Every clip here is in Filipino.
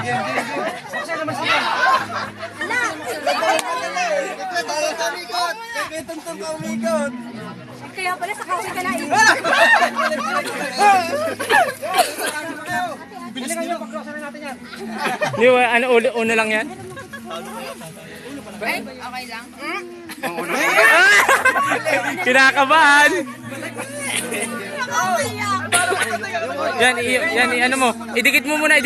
Saksa naman siya. Tayo ka umikot. Kaya tuntun ka umikot. Kaya pala sa kape ka na eh. Bilisan nyo, pag-crossan natin yan. Di ba, ano, una lang yan? Okay lang. Kinakabahan. Yan, ano mo. Idikit mo muna.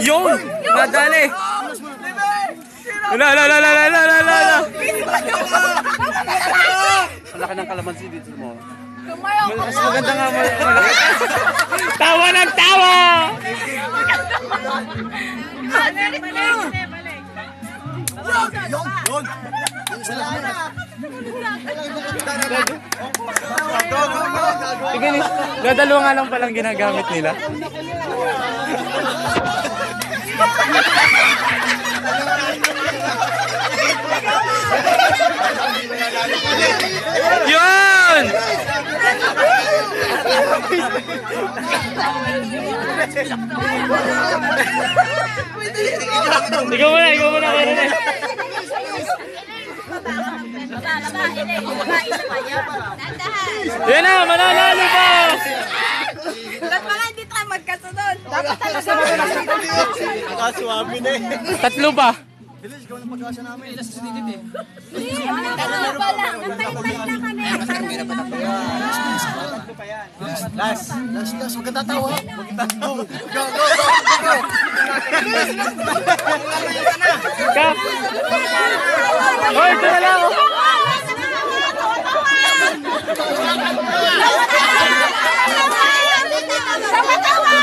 Yung! Madali! La. Malaki ng kalamansi dito mo. Mas maganda nga malaki. Tawa ng tawa! Yun! Tignan niyo, dadalawa nga lang palang ginagamit nila. Yun! Ikaw muna, meron eh. Yan na, mananalo pa! Ba't pala hindi tayo magkasunod? Dapat Nakasuwabi na eh. Tatlo pa. Bilis, ikaw ng pag-asa namin. Ilas sa dito eh. Tatlo pa lang. Nagtay-tay na kami. Last. Huwag kang tatawa. Go. Kap! Hoy, ito na lang! Sama-tawa!